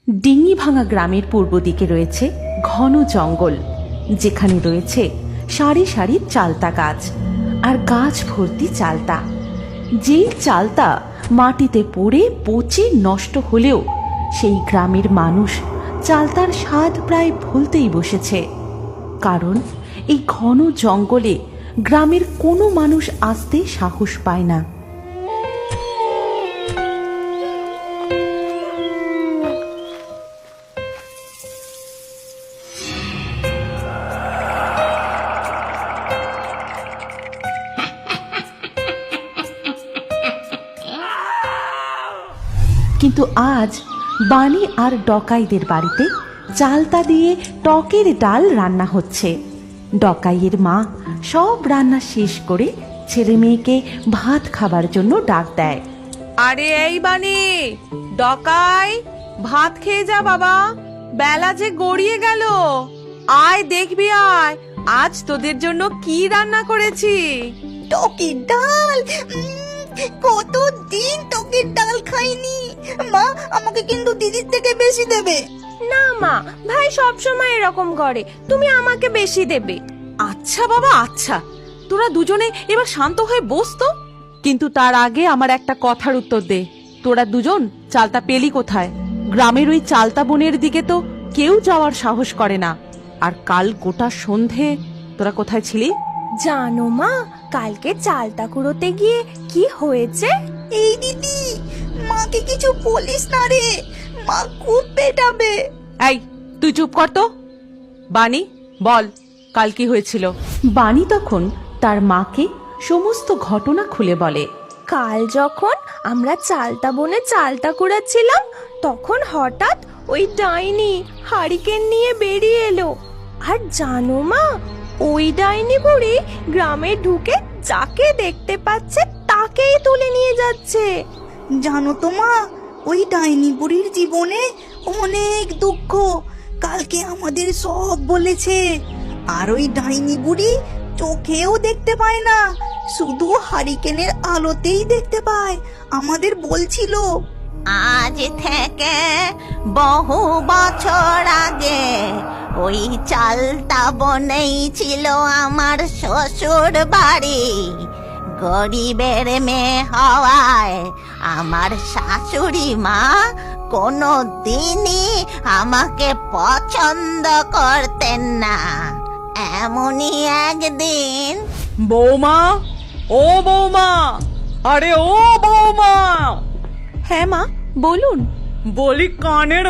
ডিঙিভাঙা গ্রামের পূর্ব দিকে রয়েছে ঘন জঙ্গল, যেখানে রয়েছে সারি সারি চালতা গাছ আর গাছ ভর্তি চালতা। যেই চালতা মাটিতে পড়ে পচে নষ্ট হলেও সেই গ্রামের মানুষ চালতার স্বাদ প্রায় ভুলতেই বসেছে, কারণ এই ঘন জঙ্গলে গ্রামের কোনো মানুষ আসতে সাহস পায় না। কিন্তু আজ বানি আর ডকাইদের বাড়িতে চালতা দিয়ে টকের ডাল রান্না হচ্ছে। ডকাইয়ের মা সব রান্না শেষ করে ছেলে মেয়েকে ভাত খাবার জন্য ডাক দেয়। আরে এই বানি, ডকাই, ভাত খেয়ে যা বাবা, বেলা যে গড়িয়ে গেল। আয় দেখবি, আয় আজ তোদের জন্য কি রান্না করেছি। টকের ডাল, কতদিন টকের ডাল খাইনি। মা, আমাকে কিন্তু দিদির থেকে বেশি দেবে। না মা, ভাই সব সময় এরকম করে, তুমি আমাকে বেশি দেবে। আচ্ছা বাবা আচ্ছা, তোরা দুজনে এবার শান্ত হয়ে বস তো। কিন্তু তার আগে আমার একটা কথার উত্তর দে, তোরা দুজন চালতা পেলি কোথায়? গ্রামের ওই চালতা বনের দিকে তো কেউ যাওয়ার সাহস করে না। আর কাল গোটা সন্ধে তোরা কোথায় ছিলি? জানো মা, কালকে চালতা কুড়োতে গিয়ে কি হয়েছে? এই দিদি, মাকে কিছু বলিস না রে, মা খুব পেটাবে। এই তুই চুপ কর তো। বানি, বল কাল কি হয়েছিল? বানি তখন তার মাকে সমস্ত ঘটনা খুলে বলে। কাল যখন আমরা চালতা বনে চালতা কুড়াচ্ছিলাম, তখন হঠাৎ ওই ডাইনি হারিকেন নিয়ে বেরিয়ে এলো। আর জানো মা, ওই ডাইনি বুড়ি গ্রামে ঢুকে যাকে দেখতে পাচ্ছে তাকেই তুলে নিয়ে যাচ্ছে। জানো তো মা, ওই ডাইনি বুড়ির জীবনে অনেক দুঃখ, কালকে আমাদের সব বলেছে। আর ওই ডাইনি বুড়ি চোখেও দেখতে পায় না, শুধু হারিকেনের আলোতেই দেখতে পায়। আমাদের বলছিল আজ থেকে বহু বছর আগে ওই চালতা বনেই ছিল আমার শ্বশুর বাড়ি। গরিবের মেয়ে হওয়ায় আমার শাশুড়ি মা কোনো দিনই আমাকে পছন্দ করতেন না। এমনই একদিন বৌমা, ও বৌমা, আরে ও বৌমা। হ্যাঁ মা, বলুন। বলি কানের